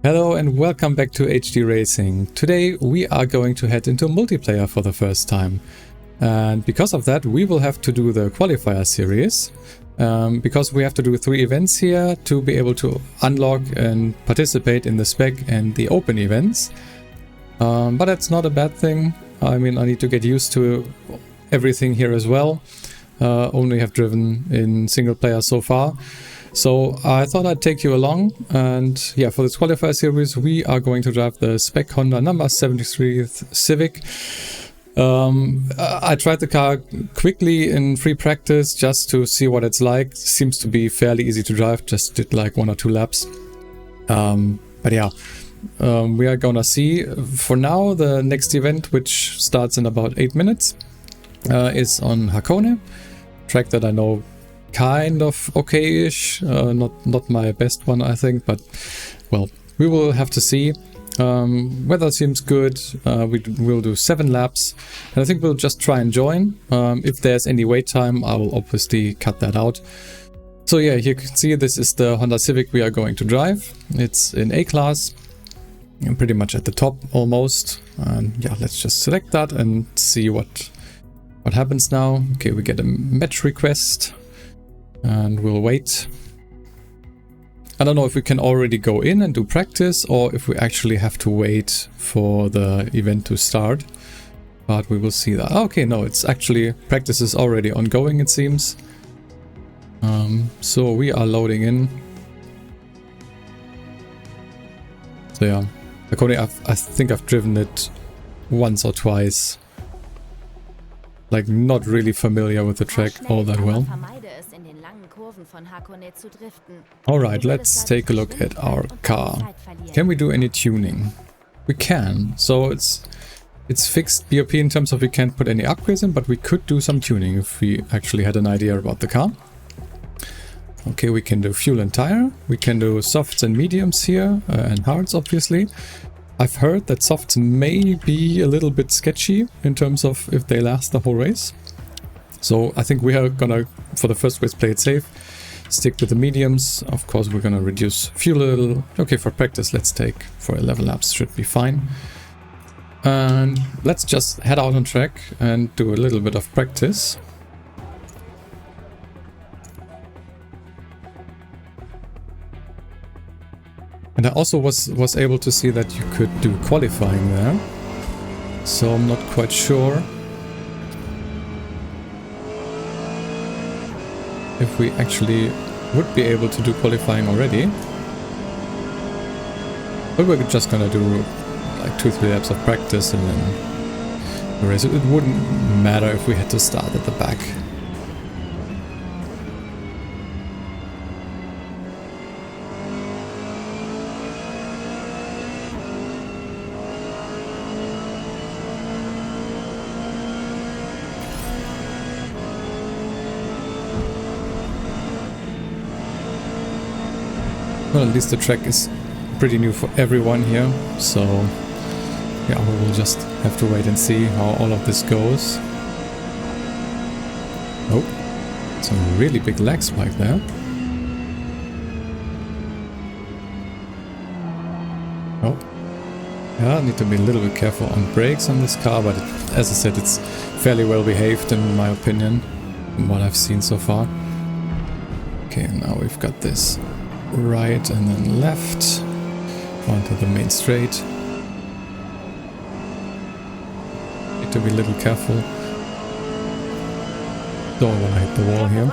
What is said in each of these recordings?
Hello and welcome back to HD Racing. Today we are going to head into multiplayer for the first time. And because of that we will have to do the Qualifier Series. Because we have to do 3 events here to be able to unlock and participate in the spec and the open events. But that's not a bad thing. I mean, I need to get used to everything here as well. Only have driven in single player so far. So I thought I'd take you along, and yeah, for this Qualifier Series we are going to drive the spec Honda number 73 Civic. I tried the car quickly in free practice just to see what it's like. Seems to be fairly easy to drive, just did like 1 or 2 laps. But yeah, we are gonna see. For now, the next event, which starts in about 8 minutes, is on Hakone, track that I know kind of okay-ish, not my best one I think, but well, we will have to see. Weather seems good. We'll do 7 laps, and I think we'll just try and join. If there's any wait time, I will obviously cut that out. So yeah, you can see this is the Honda Civic we are going to drive. It's in A class, and pretty much at the top almost. And yeah, let's just select that and see what happens now. Okay, we get a match request, and we'll wait. I don't know if we can already go in and do practice or if we actually have to wait for the event to start, but we will see that. Okay, no, it's actually, practice is already ongoing it seems. So we are loading in. So yeah, Hakone, I think I've driven it once or twice. Like, not really familiar with the track all that well. Alright, let's take a look at our car. Can we do any tuning? We can. So it's fixed BOP in terms of we can't put any upgrades in, but we could do some tuning if we actually had an idea about the car. Okay, we can do fuel and tire. We can do softs and mediums here, and hards obviously. I've heard that softs may be a little bit sketchy in terms of if they last the whole race. So I think we are gonna, for the first race, play it safe. Stick with the mediums. Of course, we're gonna reduce fuel a little. Okay, for practice, let's take for 11 laps, should be fine. And let's just head out on track and do a little bit of practice. And I also was able to see that you could do qualifying there. So I'm not quite sure if we actually would be able to do qualifying already. But we're just gonna do like 2-3 laps of practice and then the race. It wouldn't matter if we had to start at the back. Well, at least the track is pretty new for everyone here, so yeah, we will just have to wait and see how all of this goes. Oh, some really big lag spike there. Oh, yeah, I need to be a little bit careful on brakes on this car, but as I said, it's fairly well behaved in my opinion, from what I've seen so far. Okay, now we've got this right and then left onto the main straight. Need to be a little careful. Don't want to hit the wall here.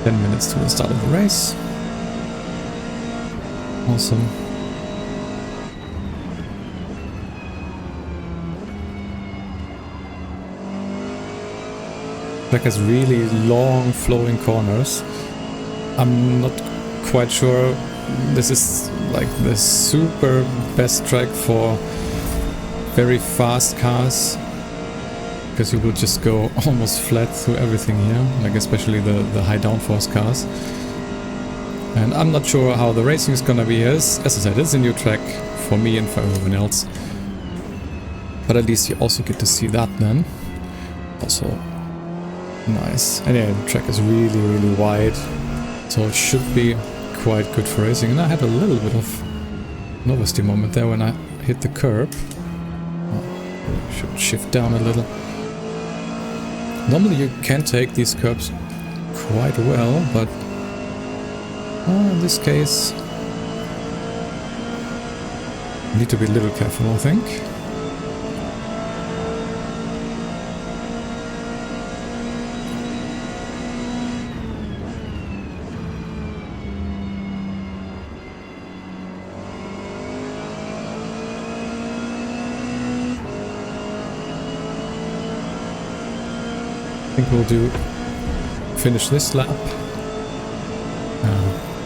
10 minutes to the start of the race. Awesome. Track has really long flowing corners. I'm not quite sure this is like the super best track for very fast cars, because you will just go almost flat through everything here, like especially the high downforce cars. And I'm not sure how the racing is gonna be. As I said, it's a new track for me and for everyone else. But at least you also get to see that then. Also nice. And yeah, the track is really wide. So it should be quite good for racing, and I had a little bit of novelty moment there when I hit the curb. Oh, should shift down a little. Normally you can take these curbs quite well, but in this case you need to be a little careful, I think. I think we'll finish this lap.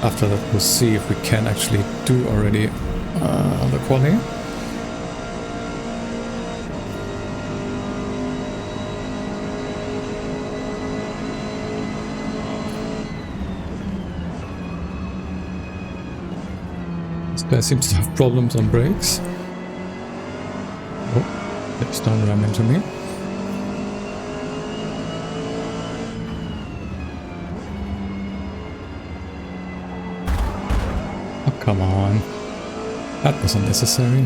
After that we'll see if we can actually do already the quali. This guy seems to have problems on brakes. Oh, please don't ram into me. Come on, that was unnecessary.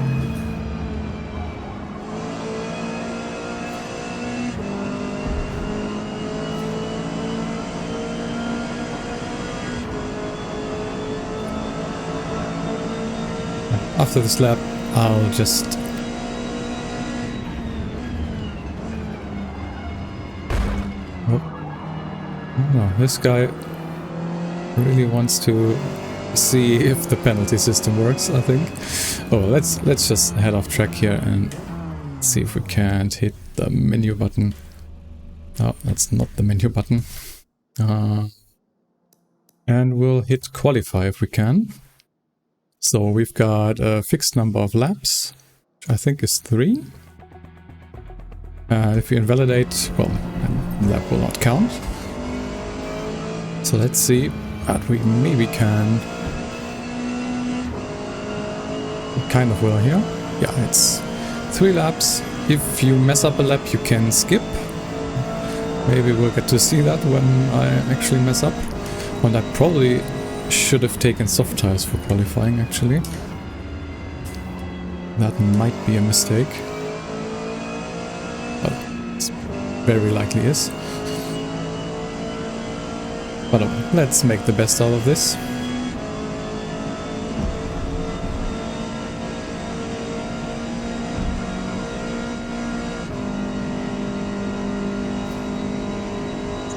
After this lap, I'll just no, this guy really wants to see if the penalty system works, I think. Oh, let's just head off track here and see if we can't hit the menu button. Oh, that's not the menu button. And we'll hit qualify if we can. So we've got a fixed number of laps, which I think is 3. If we invalidate, well, the lap will not count. So let's see that we maybe can. Kind of well here. Yeah, it's 3 laps. If you mess up a lap, you can skip. Maybe we'll get to see that when I actually mess up. And I probably should have taken soft tires for qualifying, actually. That might be a mistake. But it very likely is. But let's make the best out of this.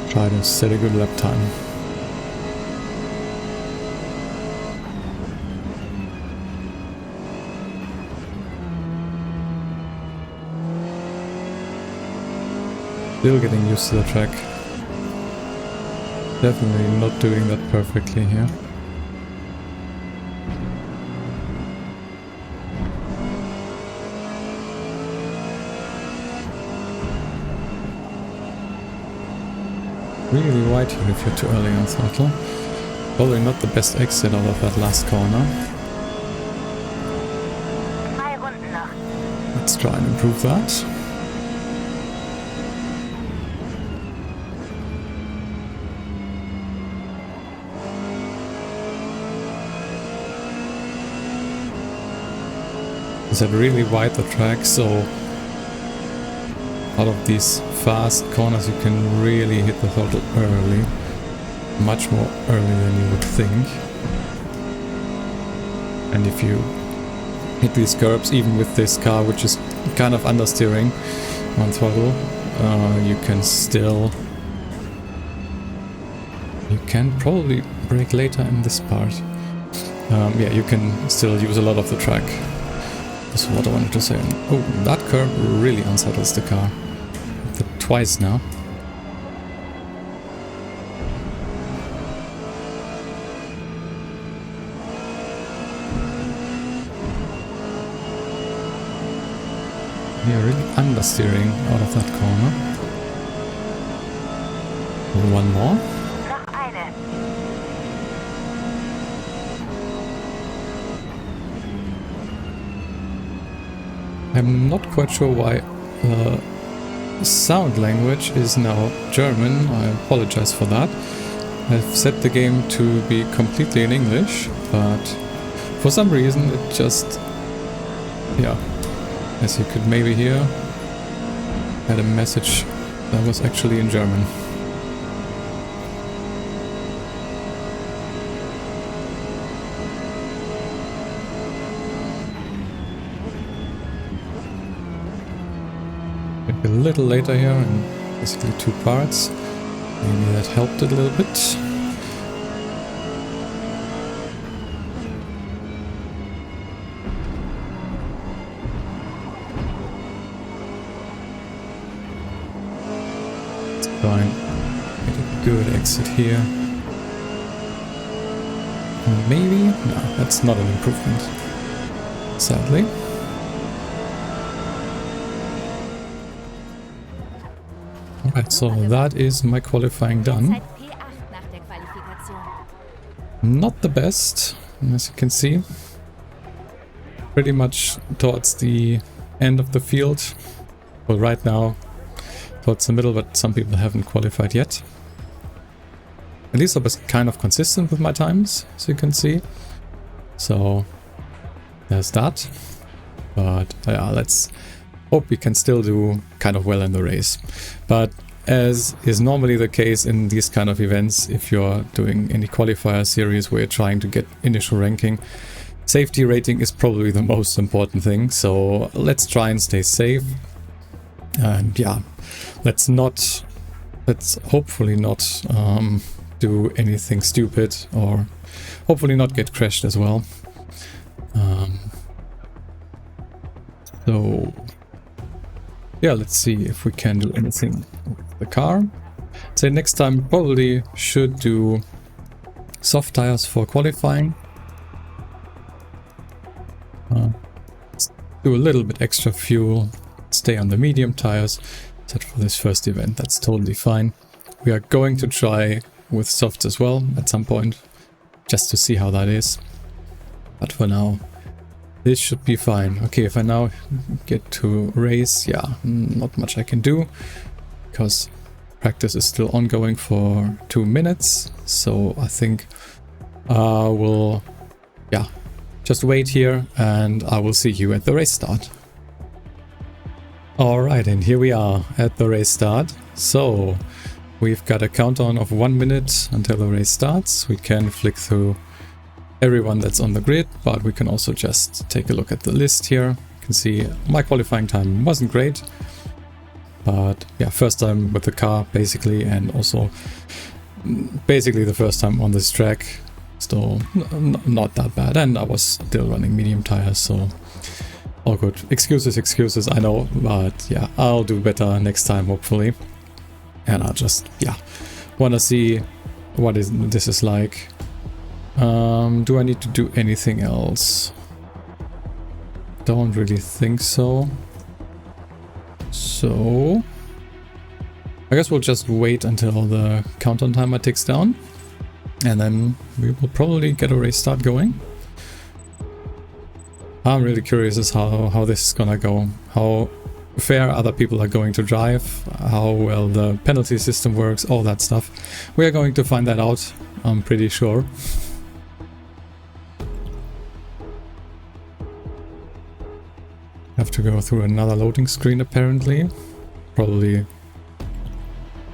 Try to set a good lap time. Still getting used to the track. Definitely not doing that perfectly here. Really wide here if you're too early on throttle. Probably not the best exit out of that last corner. Let's try and improve that. Is that really wide the track, so out of these fast corners you can really hit the throttle early, much more early than you would think. And if you hit these curbs, even with this car which is kind of understeering on throttle, you can probably brake later in this part. Yeah, you can still use a lot of the track. That's what I wanted to say. Oh, that curb really unsettles the car. Twice now. We are really understeering out of that corner. One more. I'm not quite sure why sound language is now German. I apologize for that. I've set the game to be completely in English, but for some reason it just, yeah, as you could maybe hear, had a message that was actually in German. A little later here in basically 2 parts. Maybe that helped it a little bit. Let's try and get a good exit here. Maybe? No, that's not an improvement, sadly. Alright, so that is my qualifying done. Not the best, as you can see. Pretty much towards the end of the field. Well, right now, towards the middle, but some people haven't qualified yet. At least I was kind of consistent with my times, as you can see. So, there's that. But yeah, let's hope we can still do kind of well in the race. But as is normally the case in these kind of events, if you're doing any qualifier series where you're trying to get initial ranking, safety rating is probably the most important thing. So let's try and stay safe. And yeah, let's hopefully not do anything stupid, or hopefully not get crashed as well. So yeah, let's see if we can do anything with the car. So next time probably should do soft tires for qualifying. Do a little bit extra fuel, stay on the medium tires. Except for this first event, that's totally fine. We are going to try with softs as well at some point, just to see how that is. But for now, this should be fine. Okay, if I now get to race, yeah, not much I can do, because practice is still ongoing for 2 minutes. So I think we'll, yeah, just wait here and I will see you at the race start. Alright, and here we are at the race start. So we've got a countdown of 1 minute until the race starts. We can flick through everyone that's on the grid, but we can also just take a look at the list here. You can see my qualifying time wasn't great, but yeah, first time with the car basically, and also basically the first time on this track, so not that bad, and I was still running medium tires, so all good. Excuses, I know, but yeah, I'll do better next time hopefully, and I'll just, yeah, want to see what this is like. Do I need to do anything else? Don't really think so. So I guess we'll just wait until the countdown timer ticks down, and then we will probably get a race start going. I'm really curious as how this is gonna go, how fair other people are going to drive, how well the penalty system works, all that stuff. We are going to find that out, I'm pretty sure. Have to go through another loading screen apparently. Probably,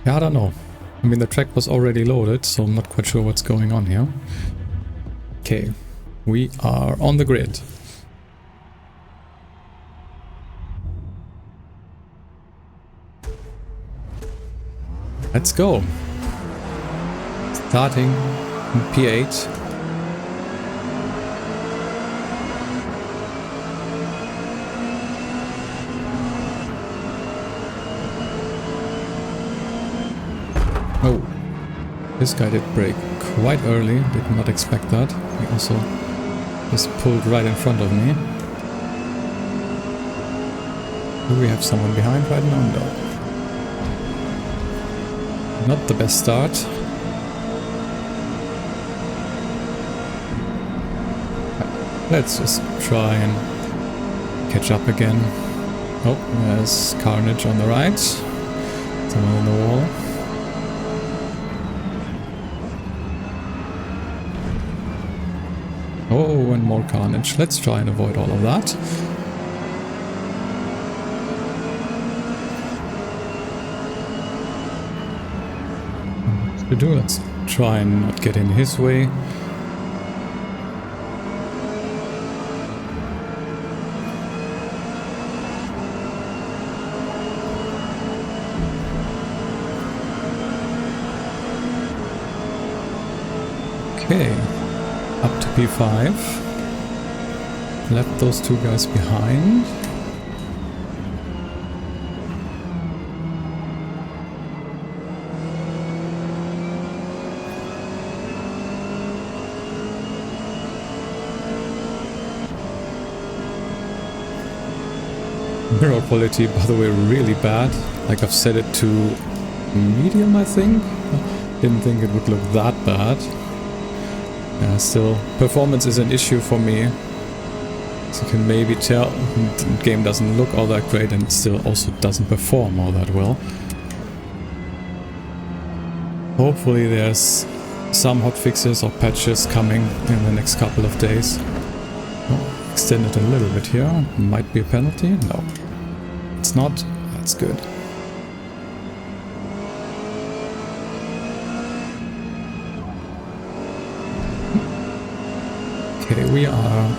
yeah, I don't know. I mean, the track was already loaded, so I'm not quite sure what's going on here. Okay, we are on the grid. Let's go. Starting in P8. Oh, this guy did brake quite early, did not expect that. He also just pulled right in front of me. Do we have someone behind right now? No. Not the best start. Let's just try and catch up again. Oh, there's carnage on the right. Someone on the wall. Oh, and more carnage. Let's try and avoid all of that. What to do? Let's try and not get in his way. Okay, up to P5. Left those two guys behind. Mirror quality, by the way, really bad. Like I've set it to medium, I think. Didn't think it would look that bad. Still, performance is an issue for me. As you can maybe tell, the game doesn't look all that great and still also doesn't perform all that well. Hopefully there's some hotfixes or patches coming in the next couple of days. Oh, extend it a little bit here. Might be a penalty. No, it's not. That's good. Okay, we are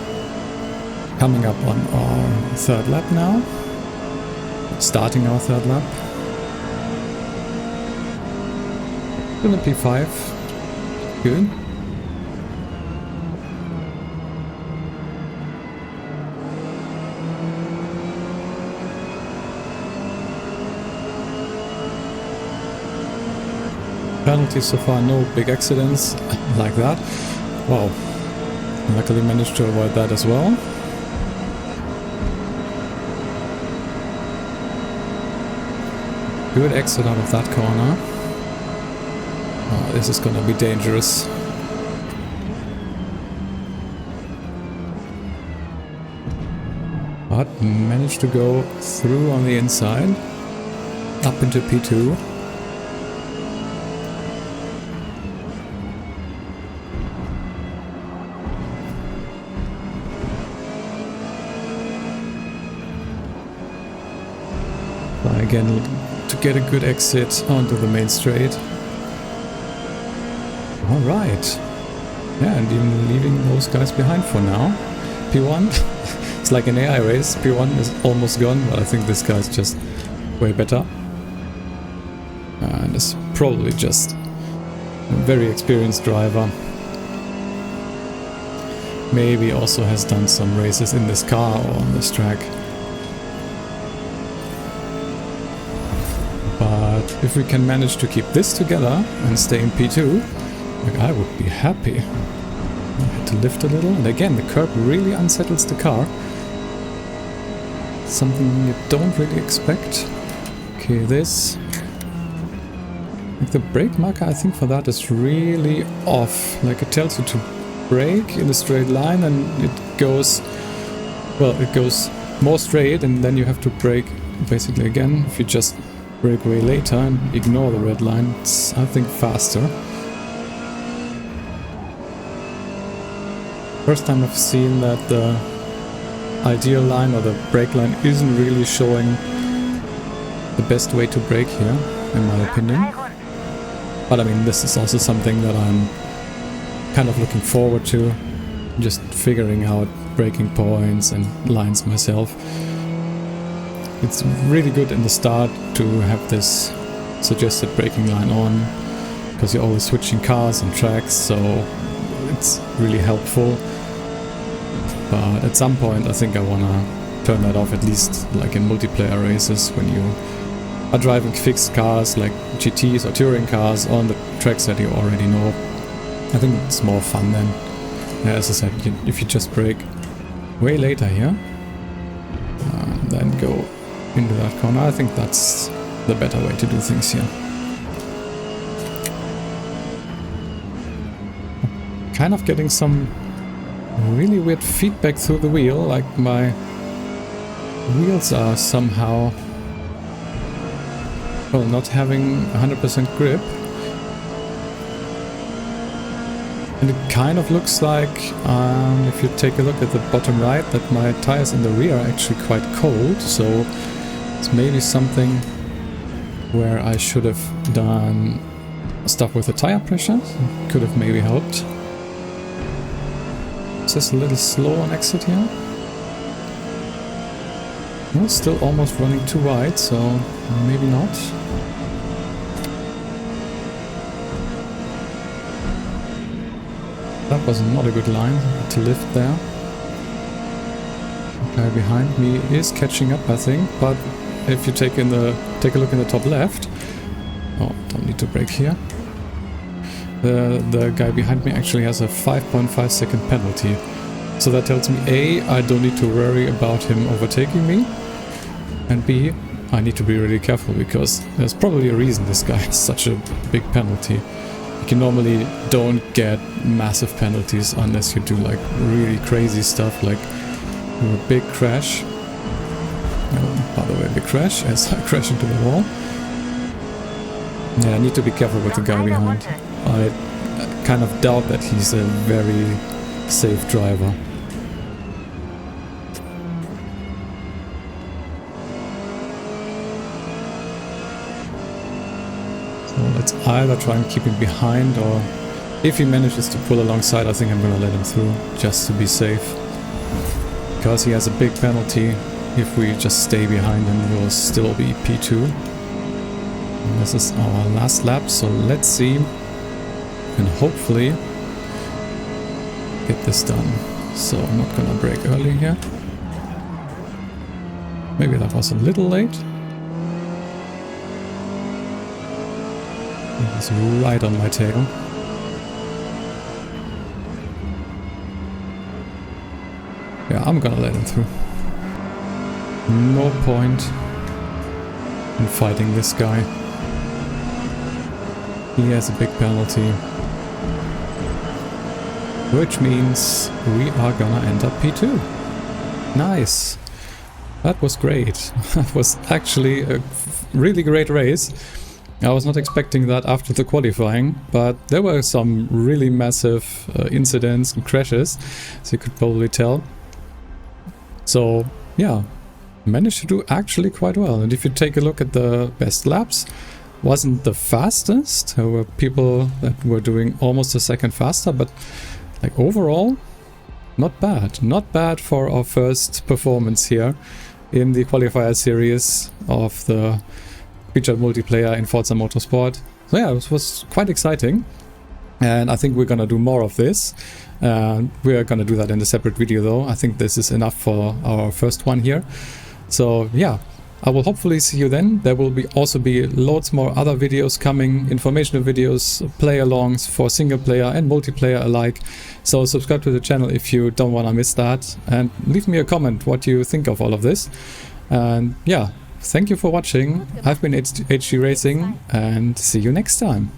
coming up on our third lap now. Starting our third lap. Still in P5. Good. Penalties so far, no big accidents like that. Wow. Luckily managed to avoid that as well. Good exit out of that corner. Oh, this is gonna be dangerous. But managed to go through on the inside. Up into P2. Again, to get a good exit onto the main straight. Alright. Yeah, and even leaving those guys behind for now. P1, it's like an AI race. P1 is almost gone, but I think this guy's just way better. And is probably just a very experienced driver. Maybe also has done some races in this car or on this track. If we can manage to keep this together and stay in P2, like, I would be happy. I had to lift a little, and again, the curb really unsettles the car. Something you don't really expect. Okay, this. Like the brake marker, I think for that is really off. Like it tells you to brake in a straight line, and it goes, well, it goes more straight, and then you have to brake basically again. If you just brake way later and ignore the red line, it's, I think, faster. First time I've seen that the ideal line or the brake line isn't really showing the best way to brake here, in my opinion. But I mean, this is also something that I'm kind of looking forward to, just figuring out braking points and lines myself. It's really good in the start to have this suggested braking line on, because you're always switching cars and tracks, so it's really helpful. But at some point I think I wanna turn that off, at least like in multiplayer races, when you are driving fixed cars like GTs or touring cars on the tracks that you already know. I think it's more fun then. Yeah, as I said, if you just brake way later here, and then go into that corner, I think that's the better way to do things here. Kind of getting some really weird feedback through the wheel, like my wheels are somehow, well, not having 100% grip. And it kind of looks like, if you take a look at the bottom right, that my tires in the rear are actually quite cold, so it's maybe something where I should have done stuff with the tire pressure. Could have maybe helped. Is this a little slow on exit here? Well, still almost running too wide, so maybe not. That was not a good line to lift there. The guy behind me is catching up, I think, but if you take a look in the top left, oh, don't need to brake here. The guy behind me actually has a 5.5 second penalty. So that tells me A, I don't need to worry about him overtaking me, and B, I need to be really careful because there's probably a reason this guy has such a big penalty. You normally don't get massive penalties unless you do like really crazy stuff, like a big crash. Oh, by the way, big crash as I crash into the wall. Yeah, I need to be careful with the guy behind. I kind of doubt that he's a very safe driver. So let's either try and keep him behind, or if he manages to pull alongside, I think I'm gonna let him through just to be safe. Because he has a big penalty. If we just stay behind him, we'll still be P2. And this is our last lap, so let's see. And hopefully get this done. So I'm not gonna brake early here. Maybe that was a little late. He's right on my tail. Yeah, I'm gonna let him through. No point in fighting this guy. He has a big penalty. Which means we are gonna end up P2. Nice! That was great. That was actually a really great race. I was not expecting that after the qualifying, but there were some really massive incidents and crashes, as you could probably tell. So yeah, managed to do actually quite well. And if you take a look at the best laps, wasn't the fastest. There were people that were doing almost a second faster, but like overall, not bad. Not bad for our first performance here in the Qualifier Series of the featured multiplayer in Forza Motorsport. So yeah, it was quite exciting. And I think we're gonna do more of this. We're gonna do that in a separate video though. I think this is enough for our first one here. So yeah, I will hopefully see you then. There will also be loads more other videos coming, informational videos, play-alongs for single player and multiplayer alike. So subscribe to the channel if you don't want to miss that, and leave me a comment what you think of all of this. And yeah, thank you for watching. I've been HD Racing, and see you next time.